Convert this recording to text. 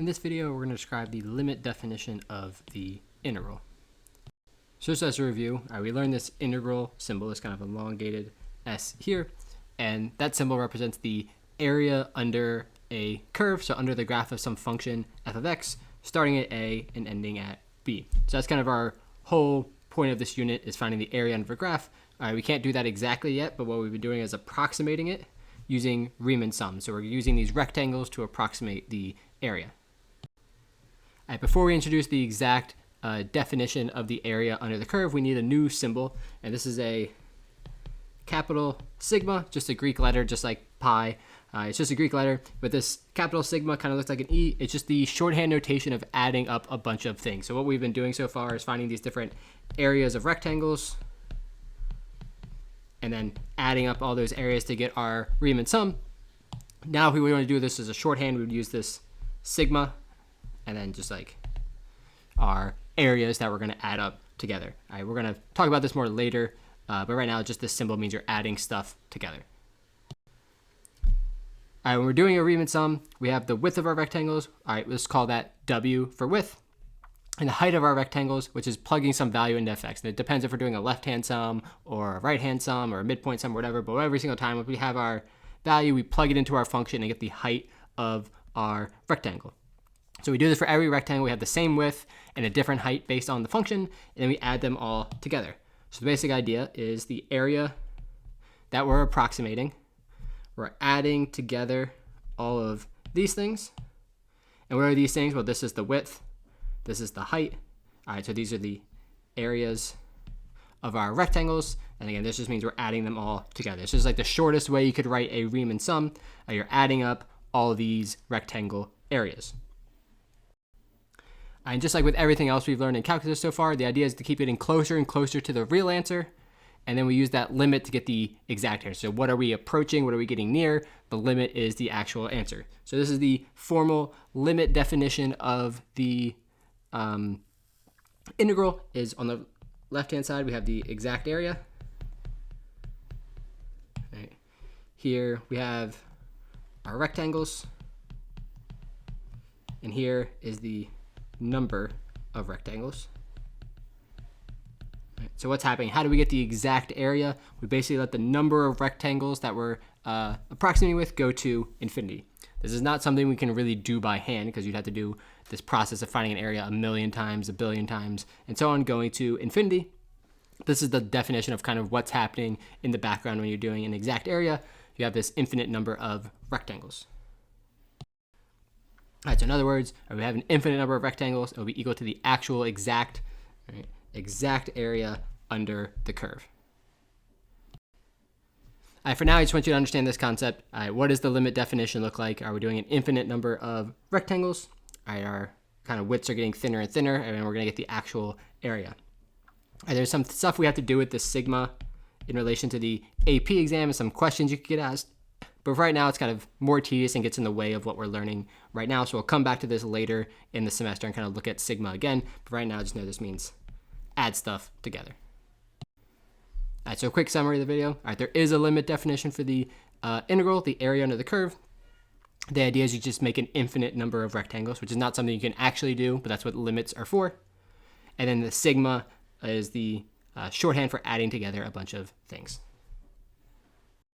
In this video, we're going to describe the limit definition of the integral. So just as a review, we learned this integral symbol, this kind of elongated S here, and that symbol represents the area under a curve, so under the graph of some function f of x, starting at a and ending at b. So that's kind of our whole point of this unit, is finding the area under a graph. We can't do that exactly yet, but what we've been doing is approximating it using Riemann sums. So we're using these rectangles to approximate the area. Before we introduce the exact definition of the area under the curve, we need a new symbol, and this is a capital sigma, just a Greek letter, just like pi. It's just a Greek letter, but this capital sigma kind of looks like an E. It's just the shorthand notation of adding up a bunch of things. So what we've been doing so far is finding these different areas of rectangles and then adding up all those areas to get our Riemann sum. Now if we want to do this as a shorthand, we would use this sigma and then just like our areas that we're going to add up together. We're going to talk about this more later, but right now just this symbol means you're adding stuff together. When we're doing a Riemann sum, we have the width of our rectangles. Let's call that W for width. And the height of our rectangles, which is plugging some value into fx. And it depends if we're doing a left-hand sum or a right-hand sum or a midpoint sum or whatever, but every single time if we have our value, we plug it into our function and get the height of our rectangle. So we do this for every rectangle. We have the same width and a different height based on the function, and then we add them all together. So the basic idea is the area that we're approximating, we're adding together all of these things. And what are these things? Well, this is the width, this is the height. All right, so these are the areas of our rectangles. And again, this just means we're adding them all together. So this is like the shortest way you could write a Riemann sum. You're adding up all of these rectangle areas. And just like with everything else we've learned in calculus so far, the idea is to keep getting closer and closer to the real answer. And then we use that limit to get the exact answer. So what are we approaching? What are we getting near? The limit is the actual answer. So this is the formal limit definition of the integral. Is on the left-hand side, we have the exact area. Right. Here we have our rectangles. And here is the number of rectangles. So what's happening? How do we get the exact area? We basically let the number of rectangles that we're approximating with go to infinity. This is not something we can really do by hand, because you'd have to do this process of finding an area a million times, a billion times, and so on, going to infinity. This is the definition of kind of what's happening in the background when you're doing an exact area. You have this infinite number of rectangles. All right, so in other words, we have an infinite number of rectangles. It will be equal to the actual exact, exact area under the curve. For now, I just want you to understand this concept. What does the limit definition look like? Are we doing an infinite number of rectangles? Our kind of widths are getting thinner and thinner, and we're going to get the actual area. There's some stuff we have to do with this sigma in relation to the AP exam and some questions you could get asked. But right now, it's kind of more tedious and gets in the way of what we're learning right now. So we'll come back to this later in the semester and kind of look at sigma again. But right now, just know this means add stuff together. All right, so a quick summary of the video. All right, there is a limit definition for the integral, the area under the curve. The idea is you just make an infinite number of rectangles, which is not something you can actually do, but that's what limits are for. And then the sigma is the shorthand for adding together a bunch of things.